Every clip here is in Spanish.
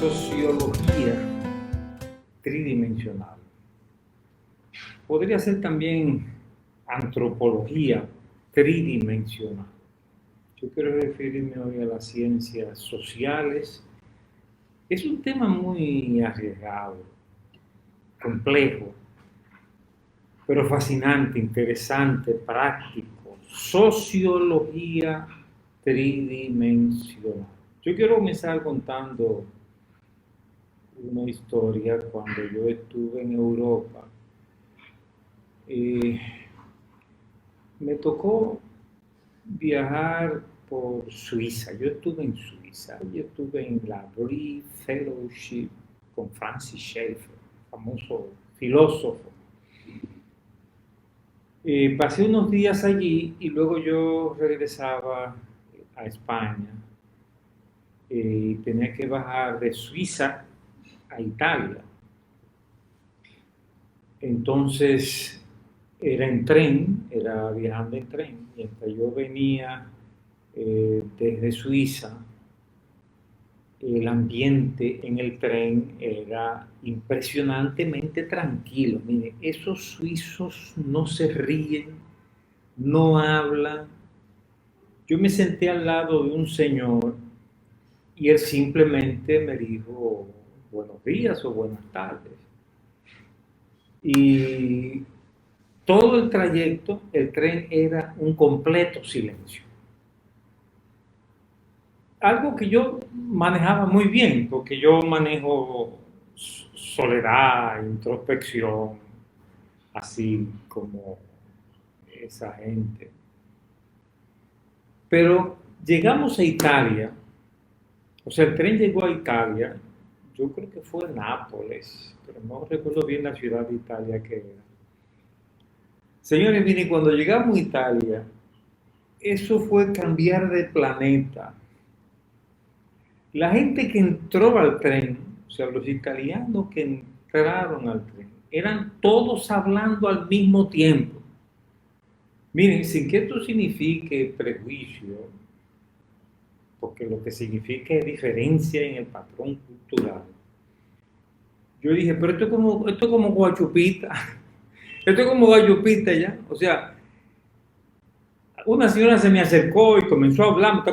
sociología tridimensional. Podría ser también antropología tridimensional. Yo quiero referirme hoy a las ciencias sociales. Es un tema muy arriesgado, complejo, pero fascinante, interesante, práctico. Sociología tridimensional. Yo quiero comenzar contando una historia cuando yo estuve en Europa. Me tocó viajar por Suiza. Yo estuve en Suiza. Yo estuve en la Brie Fellowship con Francis Schaeffer, famoso filósofo. Pasé unos días allí y luego yo regresaba a España y tenía que bajar de Suiza a Italia. Entonces era en tren, era viajando en tren, mientras yo venía desde Suiza. El ambiente en el tren era impresionantemente tranquilo. Mire, esos suizos no se ríen, no hablan. Yo me senté al lado de un señor y él simplemente me dijo buenos días o buenas tardes. Y todo el trayecto, el tren era un completo silencio. Algo que yo manejaba muy bien, porque yo manejo soledad, introspección, así como esa gente. Pero llegamos a Italia, o sea, el tren llegó a Italia, yo creo que fue Nápoles, pero no recuerdo bien la ciudad de Italia que era. Señores, miren, cuando llegamos a Italia, eso fue cambiar de planeta. La gente que entró al tren, o sea, los italianos que entraron al tren, eran todos hablando al mismo tiempo. Miren, sin que esto signifique prejuicio, porque lo que significa es diferencia en el patrón cultural. Yo dije, pero esto es como guachupita, esto es como guachupita ya. O sea, una señora se me acercó y comenzó a hablar,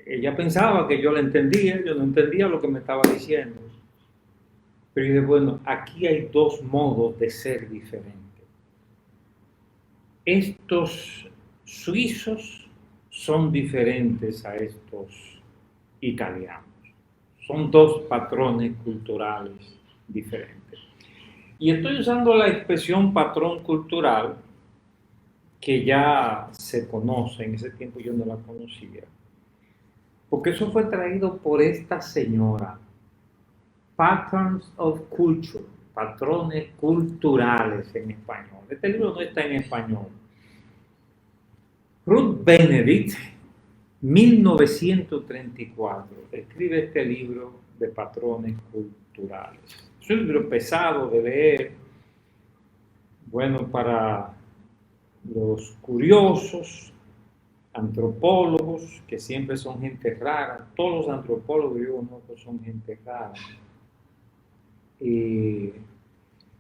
ella pensaba que yo la entendía, yo no entendía lo que me estaba diciendo. Pero yo dije, bueno, aquí hay dos modos de ser diferentes. Estos suizos son diferentes a estos italianos. Son dos patrones culturales diferentes. Y estoy usando la expresión patrón cultural, que ya se conoce, en ese tiempo yo no la conocía, porque eso fue traído por esta señora. Patterns of Culture, patrones culturales en español. Este libro no está en español. Ruth Benedict, 1934, escribe este libro de patrones culturales. Es un libro pesado de leer, bueno para los curiosos, antropólogos, que siempre son gente rara. Todos los antropólogos yo conozco son gente rara.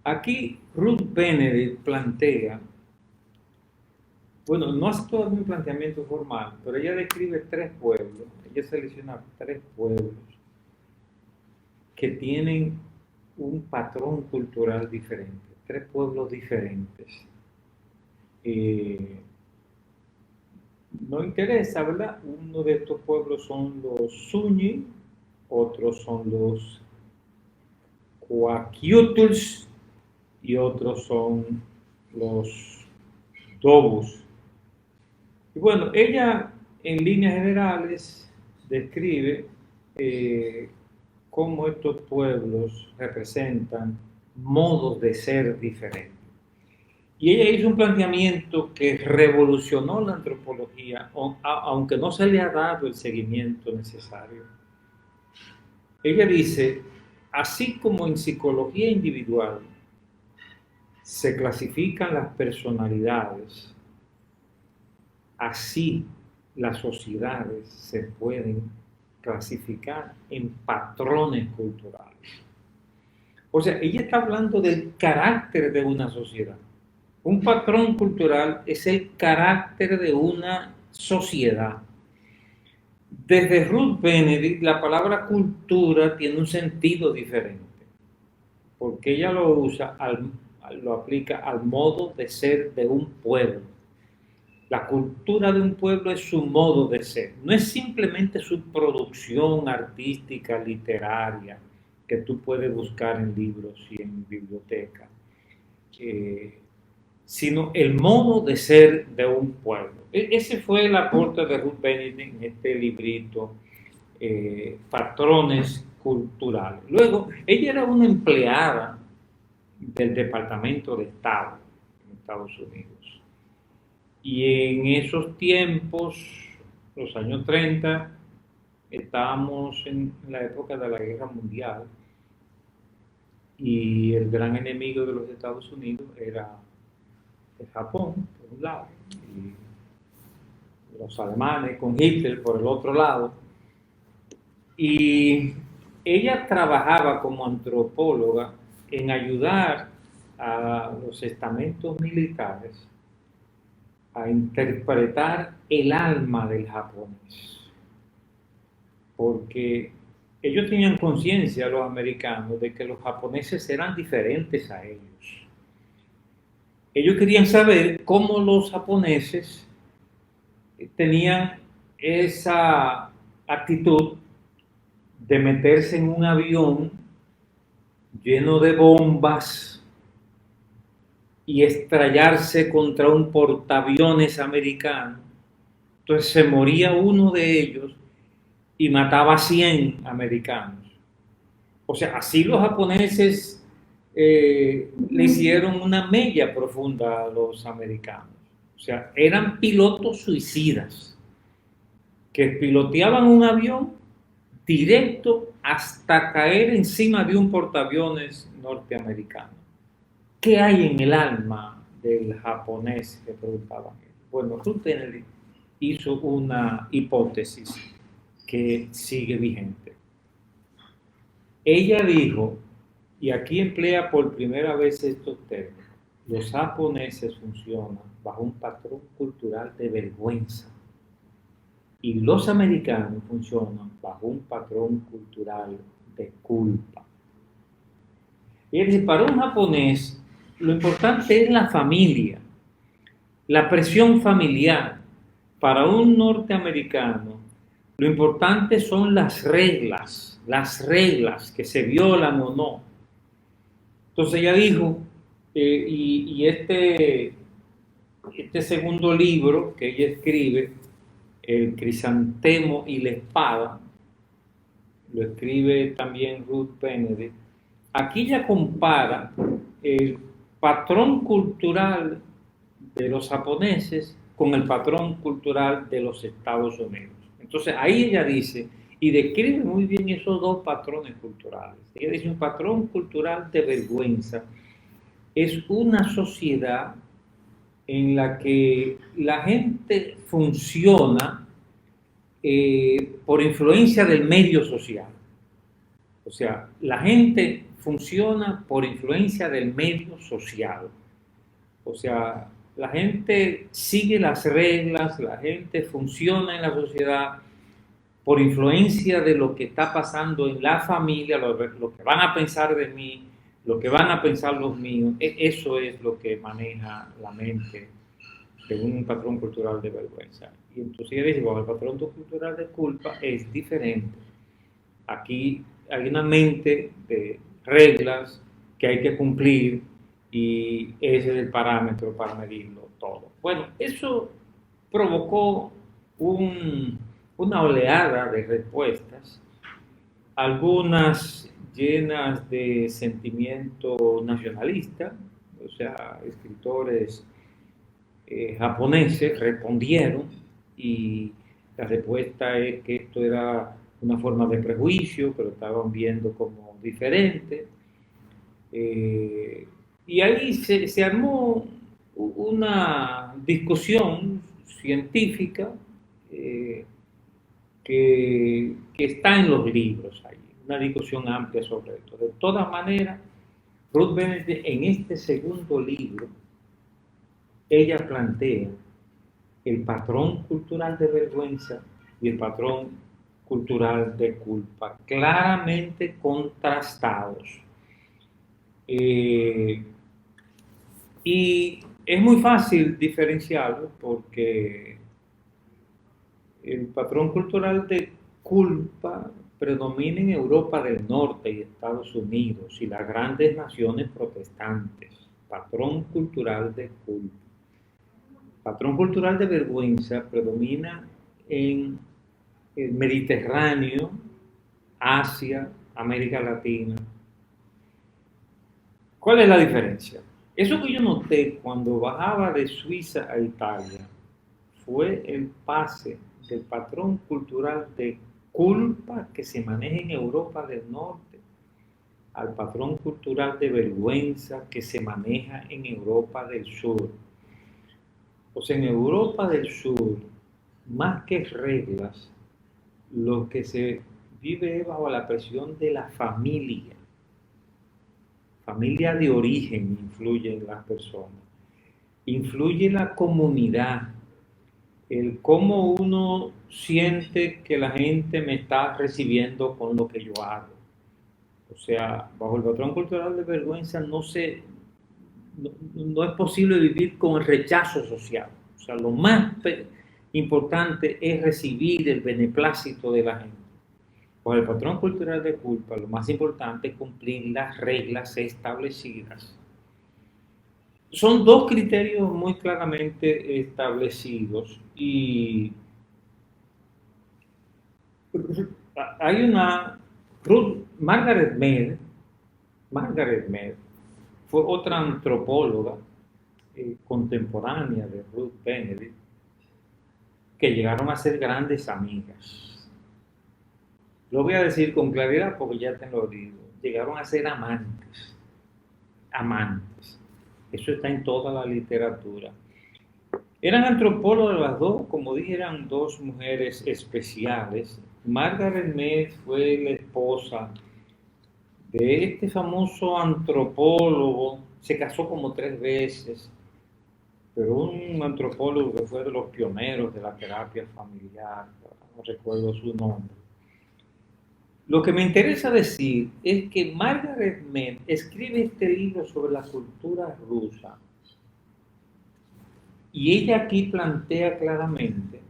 Aquí Ruth Benedict plantea, bueno, no hace todo un planteamiento formal, pero ella describe tres pueblos, ella selecciona tres pueblos que tienen un patrón cultural diferente, tres pueblos diferentes. No interesa, ¿verdad? Uno de estos pueblos son los Zuni, otros son los Coaquiutuls y otros son los Dobus. Y bueno, ella en líneas generales describe cómo estos pueblos representan modos de ser diferentes. Y ella hizo un planteamiento que revolucionó la antropología, aunque no se le ha dado el seguimiento necesario. Ella dice, así como en psicología individual se clasifican las personalidades, así las sociedades se pueden clasificar en patrones culturales. O sea, ella está hablando del carácter de una sociedad. Un patrón cultural es el carácter de una sociedad. Desde Ruth Benedict, la palabra cultura tiene un sentido diferente, porque ella lo aplica al modo de ser de un pueblo. La cultura de un pueblo es su modo de ser, no es simplemente su producción artística, literaria, que tú puedes buscar en libros y en bibliotecas, sino el modo de ser de un pueblo. Ese fue el aporte de Ruth Benedict en este librito, Patrones Culturales. Luego, ella era una empleada del Departamento de Estado en Estados Unidos. Y en esos tiempos, los años 30, estábamos en la época de la Guerra Mundial y el gran enemigo de los Estados Unidos era el Japón, por un lado, y los alemanes con Hitler por el otro lado. Y ella trabajaba como antropóloga en ayudar a los estamentos militares a interpretar el alma del japonés, porque ellos tenían conciencia, los americanos, de que los japoneses eran diferentes a ellos. Ellos querían saber cómo los japoneses tenían esa actitud de meterse en un avión lleno de bombas y estrellarse contra un portaaviones americano. Entonces se moría uno de ellos y mataba a 100 americanos. O sea, así los japoneses le hicieron una mella profunda a los americanos. O sea, eran pilotos suicidas que piloteaban un avión directo hasta caer encima de un portaaviones norteamericano. ¿Qué hay en el alma del japonés que preguntaban? Bueno, Ruth Benedict hizo una hipótesis que sigue vigente. Ella dijo, y aquí emplea por primera vez estos términos, los japoneses funcionan bajo un patrón cultural de vergüenza y los americanos funcionan bajo un patrón cultural de culpa. Y es decir, para un japonés lo importante es la familia, la presión familiar. Para un norteamericano lo importante son las reglas que se violan o no. Entonces ella dijo, este segundo libro que ella escribe, El crisantemo y la espada, lo escribe también Ruth Benedict. Aquí ella compara el patrón cultural de los japoneses con el patrón cultural de los Estados Unidos. Entonces ahí ella dice, y describe muy bien esos dos patrones culturales. Ella dice, un patrón cultural de vergüenza es una sociedad en la que la gente funciona por influencia del medio social. O sea, la gente funciona por influencia del medio social. O sea, la gente sigue las reglas, la gente funciona en la sociedad por influencia de lo que está pasando en la familia, lo que van a pensar de mí, lo que van a pensar los míos. Eso es lo que maneja la mente de un patrón cultural de vergüenza. Y entonces ella dice, bueno, el patrón cultural de culpa es diferente. Aquí hay una mente de reglas que hay que cumplir y ese es el parámetro para medirlo todo. Bueno, eso provocó una oleada de respuestas, algunas llenas de sentimiento nacionalista, o sea, escritores japoneses respondieron y la respuesta es que esto era una forma de prejuicio, que lo estaban viendo como diferente. Y ahí se armó una discusión científica que que está en los libros, hay una discusión amplia sobre esto. De todas maneras, Ruth Benedict en este segundo libro, ella plantea el patrón cultural de vergüenza y el patrón cultural de culpa, claramente contrastados. Y es muy fácil diferenciarlo porque el patrón cultural de culpa predomina en Europa del Norte y Estados Unidos y las grandes naciones protestantes. Patrón cultural de culpa. Patrón cultural de vergüenza predomina en el Mediterráneo, Asia, América Latina. ¿Cuál es la diferencia? Eso que yo noté cuando bajaba de Suiza a Italia fue el pase del patrón cultural de culpa que se maneja en Europa del Norte al patrón cultural de vergüenza que se maneja en Europa del Sur. O sea, en Europa del Sur, más que reglas, lo que se vive es bajo la presión de la familia. Familia de origen influye en las personas. Influye la comunidad, el cómo uno siente que la gente me está recibiendo con lo que yo hago. O sea, bajo el patrón cultural de vergüenza no es posible vivir con el rechazo social. O sea, lo más importante es recibir el beneplácito de la gente. Bajo el patrón cultural de culpa, lo más importante es cumplir las reglas establecidas. Son dos criterios muy claramente establecidos y hay una Margaret Mead fue otra antropóloga contemporánea de Ruth Benedict que llegaron a ser grandes amigas. Lo voy a decir con claridad porque ya te lo digo. Llegaron a ser amantes. Amantes. Eso está en toda la literatura. Eran antropólogas las dos, como dije, eran dos mujeres especiales. Margaret Mead fue la esposa de este famoso antropólogo, se casó como 3 veces, pero un antropólogo que fue de los pioneros de la terapia familiar, no recuerdo su nombre. Lo que me interesa decir es que Margaret Mead escribe este libro sobre la cultura rusa y ella aquí plantea claramente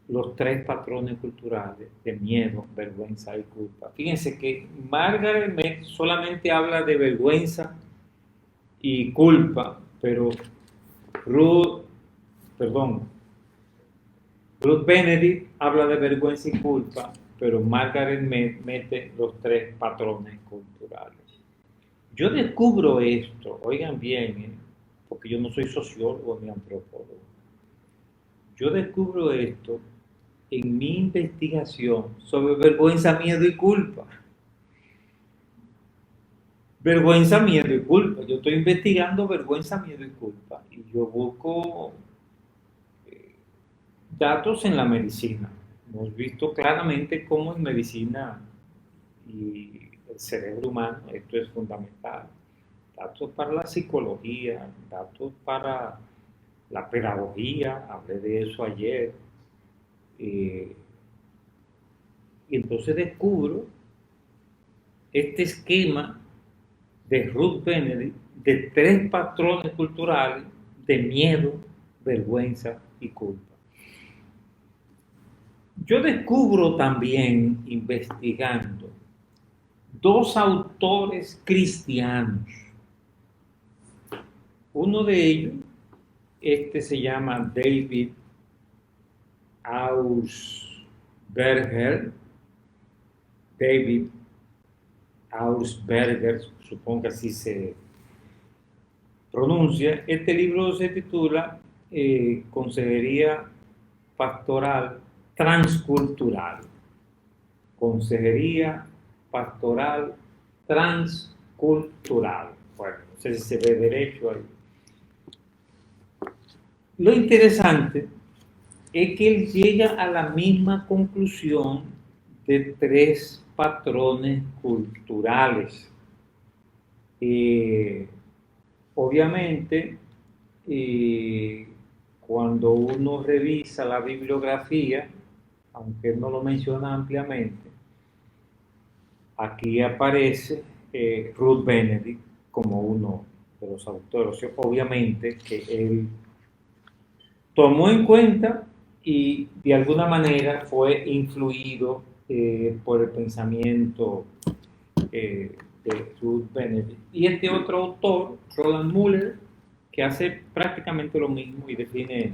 los 3 patrones culturales de miedo, vergüenza y culpa. Fíjense que Margaret Mead solamente habla de vergüenza y culpa, pero Ruth Benedict habla de vergüenza y culpa, pero Margaret Mead mete los 3 patrones culturales. Yo descubro esto, oigan bien, porque yo no soy sociólogo ni antropólogo. Yo descubro esto en mi investigación sobre vergüenza, miedo y culpa. Vergüenza, miedo y culpa. Yo estoy investigando vergüenza, miedo y culpa. Y yo busco datos en la medicina. Hemos visto claramente cómo en medicina y el cerebro humano esto es fundamental. Datos para la psicología, datos para la pedagogía, hablé de eso ayer. Y entonces descubro este esquema de Ruth Benedict de 3 patrones culturales de miedo, vergüenza y culpa. Yo descubro también, investigando, 2 autores cristianos. Uno de ellos, se llama David Ausberger. David Ausberger, supongo que así se pronuncia. Este libro se titula Consejería Pastoral Transcultural. Consejería Pastoral Transcultural. Bueno, no sé si se ve derecho ahí. Lo interesante es que él llega a la misma conclusión de tres patrones culturales. Eh, Obviamente, cuando uno revisa la bibliografía, aunque él no lo menciona ampliamente, aquí aparece Ruth Benedict como uno de los autores. Obviamente que él tomó en cuenta y de alguna manera fue influido por el pensamiento de Ruth Benedict. Y este otro autor, Roland Muller, que hace prácticamente lo mismo y define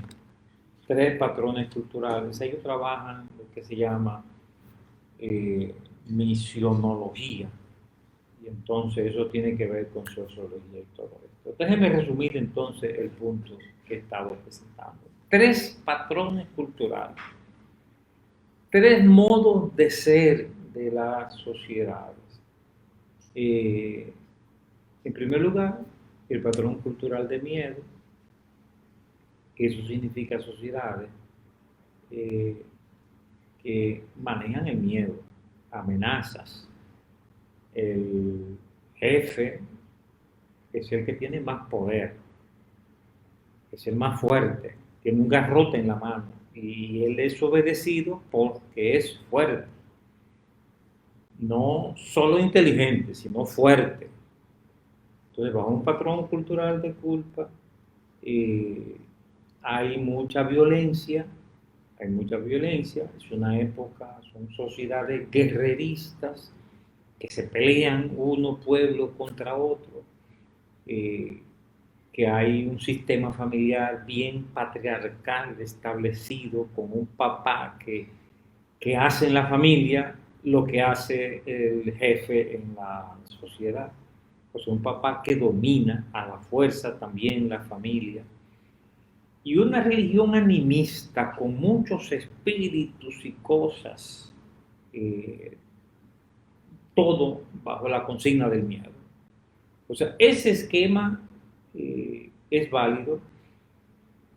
tres patrones culturales. Ellos trabajan lo que se llama misionología. Y entonces eso tiene que ver con sociología y todo esto. Déjenme resumir entonces el punto que estaba presentando. Tres patrones culturales, tres modos de ser de las sociedades. En primer lugar, el patrón cultural de miedo, que eso significa sociedades que manejan el miedo, amenazas. El jefe es el que tiene más poder, es el más fuerte, tiene un garrote en la mano y él es obedecido porque es fuerte. No solo inteligente, sino fuerte. Entonces, bajo un patrón cultural de culpa, hay mucha violencia, es una época, son sociedades guerreristas que se pelean uno pueblo contra otro, que hay un sistema familiar bien patriarcal establecido con un papá que hace en la familia lo que hace el jefe en la sociedad. Pues un papá que domina a la fuerza también la familia. Y una religión animista con muchos espíritus y cosas, todo bajo la consigna del miedo. O sea, ese esquema es válido.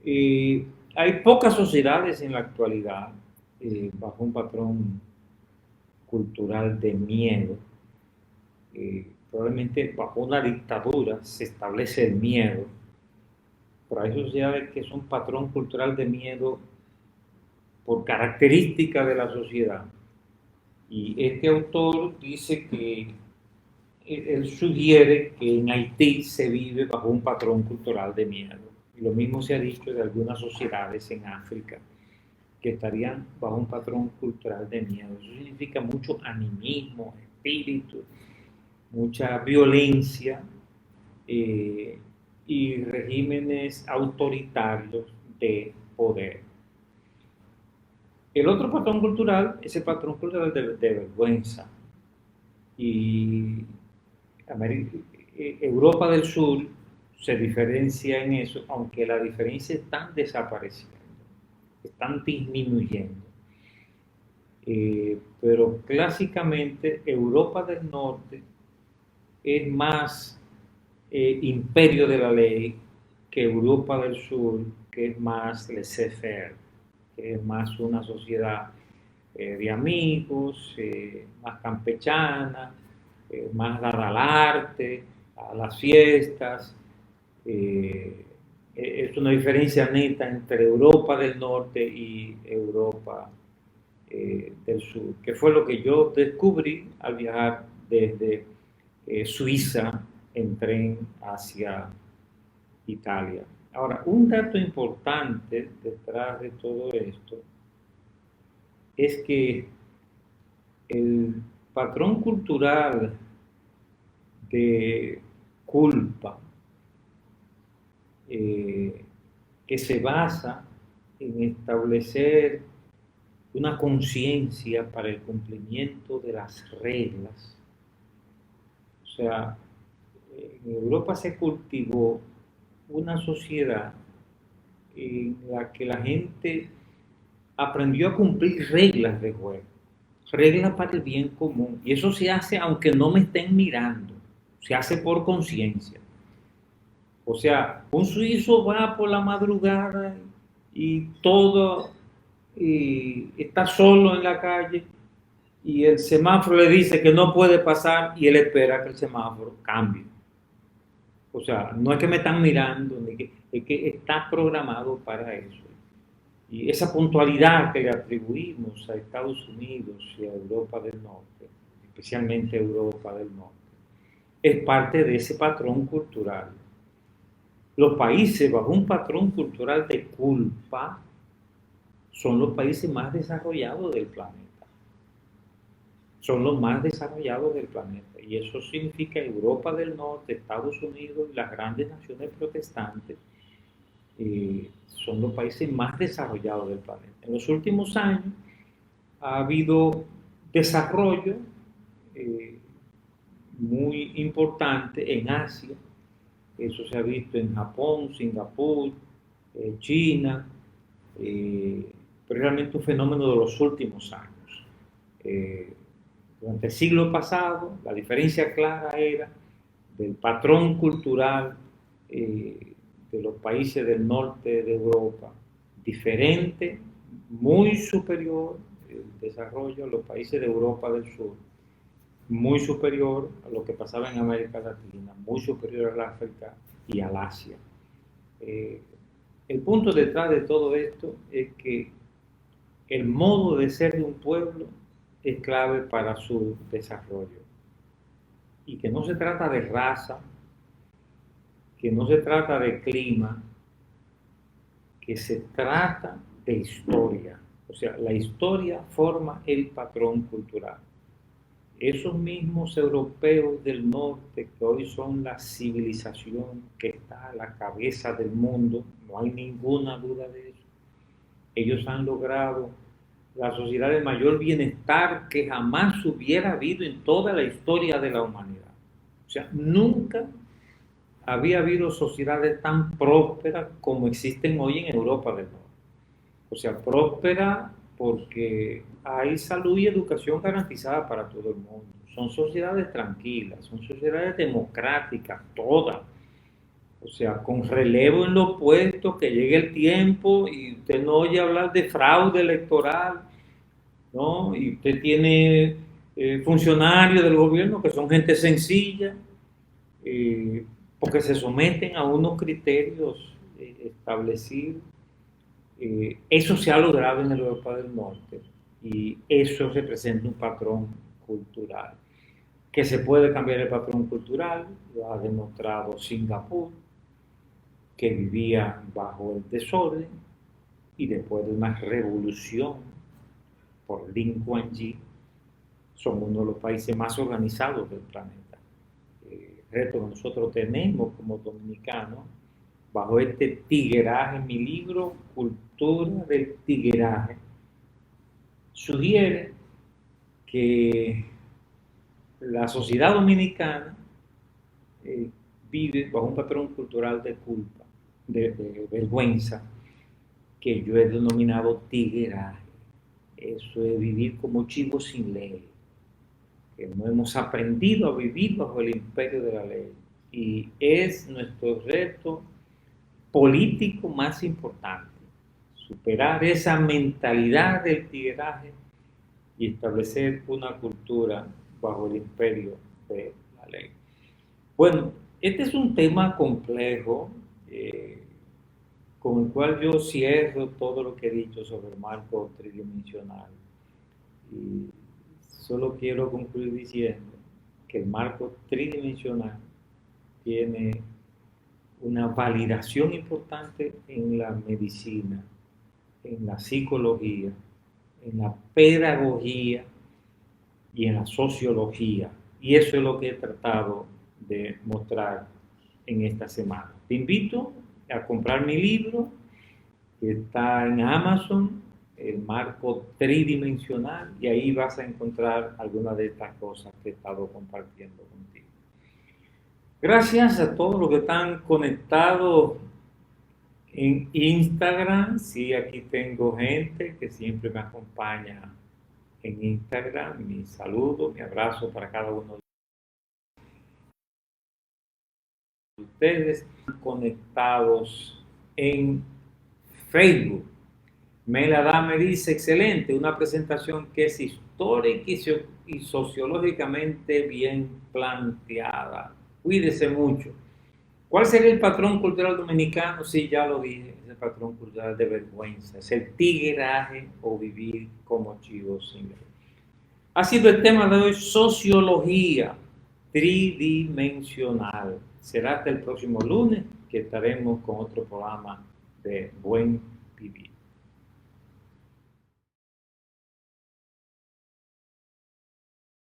Hay pocas sociedades en la actualidad bajo un patrón cultural de miedo. Probablemente bajo una dictadura se establece el miedo, pero hay sociedades que son patrón cultural de miedo por característica de la sociedad. Y este autor dice que él sugiere que en Haití se vive bajo un patrón cultural de miedo. Y lo mismo se ha dicho de algunas sociedades en África que estarían bajo un patrón cultural de miedo. Eso significa mucho animismo, espíritu, mucha violencia y regímenes autoritarios de poder. El otro patrón cultural es el patrón cultural de vergüenza. Y Europa del Sur se diferencia en eso, aunque la diferencia están desapareciendo, están disminuyendo. Pero clásicamente Europa del Norte es más imperio de la ley que Europa del Sur, que es más laissez-faire, que es más una sociedad de amigos, más campechana, más dada al arte, a las fiestas. Es una diferencia neta entre Europa del Norte y Europa del Sur, que fue lo que yo descubrí al viajar desde Suiza en tren hacia Italia. Ahora, un dato importante detrás de todo esto es que el patrón cultural de culpa que se basa en establecer una conciencia para el cumplimiento de las reglas. O sea, en Europa se cultivó una sociedad en la que la gente aprendió a cumplir reglas de juego, reglas para el bien común. Y eso se hace aunque no me estén mirando, se hace por conciencia. O sea, un suizo va por la madrugada y todo y está solo en la calle y el semáforo le dice que no puede pasar y él espera que el semáforo cambie. O sea, no es que me están mirando, es que está programado para eso. Y esa puntualidad que le atribuimos a Estados Unidos y a Europa del Norte, especialmente a Europa del Norte, es parte de ese patrón cultural. Los países bajo un patrón cultural de culpa son los países más desarrollados del planeta. Son los más desarrollados del planeta. Y eso significa Europa del Norte, Estados Unidos y las grandes naciones protestantes son los países más desarrollados del planeta. En los últimos años ha habido desarrollo eh, muy importante en Asia. Eso se ha visto en Japón, Singapur, China, pero realmente un fenómeno de los últimos años. Durante el siglo pasado, la diferencia clara era del patrón cultural de los países del norte de Europa, diferente, muy superior el desarrollo a los países de Europa del Sur, muy superior a lo que pasaba en América Latina, muy superior al África y al Asia. Eh, el punto detrás de todo esto es que el modo de ser de un pueblo es clave para su desarrollo y que no se trata de raza, que no se trata de clima, que se trata de historia. O sea, la historia forma el patrón cultural. Esos mismos europeos del norte, que hoy son la civilización que está a la cabeza del mundo, no hay ninguna duda de eso, ellos han logrado la sociedad de mayor bienestar que jamás hubiera habido en toda la historia de la humanidad. O sea, nunca había habido sociedades tan prósperas como existen hoy en Europa del Norte. O sea, próspera porque hay salud y educación garantizada para todo el mundo. Son sociedades tranquilas, son sociedades democráticas, todas. O sea, con relevo en los puestos, que llegue el tiempo y usted no oye hablar de fraude electoral, ¿no? Y usted tiene funcionarios del gobierno que son gente sencilla, porque se someten a unos criterios establecidos. Eso se ha logrado en Europa del Norte y eso representa un patrón cultural. Que se puede cambiar el patrón cultural, lo ha demostrado Singapur, que vivía bajo el desorden y después de una revolución por Lin Kuan Yew, son uno de los países más organizados del planeta. El reto que nosotros tenemos como dominicanos, bajo este tigueraje, mi libro Cultura del Tigueraje, sugiere que la sociedad dominicana vive bajo un patrón cultural de culpa, de vergüenza, que yo he denominado tigueraje. Eso es vivir como chivos sin ley, que no hemos aprendido a vivir bajo el imperio de la ley. Y es nuestro reto político más importante, superar esa mentalidad del tigueraje y establecer una cultura bajo el imperio de la ley. Bueno, este es un tema complejo con el cual yo cierro todo lo que he dicho sobre el marco tridimensional. Y solo quiero concluir diciendo que el marco tridimensional tiene una validación importante en la medicina, en la psicología, en la pedagogía y en la sociología. Y eso es lo que he tratado de mostrar en esta semana. Te invito a comprar mi libro, que está en Amazon, El marco tridimensional, y ahí vas a encontrar algunas de estas cosas que he estado compartiendo contigo. Gracias a todos los que están conectados en Instagram. Sí, aquí tengo gente que siempre me acompaña en Instagram. Mi saludo, mi abrazo para cada uno de ustedes conectados en Facebook. Mela me dice, excelente, una presentación que es histórica y sociológicamente bien planteada. Cuídese mucho. ¿Cuál sería el patrón cultural dominicano? Sí, ya lo dije, es el patrón cultural de vergüenza, es el tigueraje o vivir como chivos sin ley. Ha sido el tema de hoy, sociología tridimensional. Será hasta el próximo lunes que estaremos con otro programa de Buen Vivir.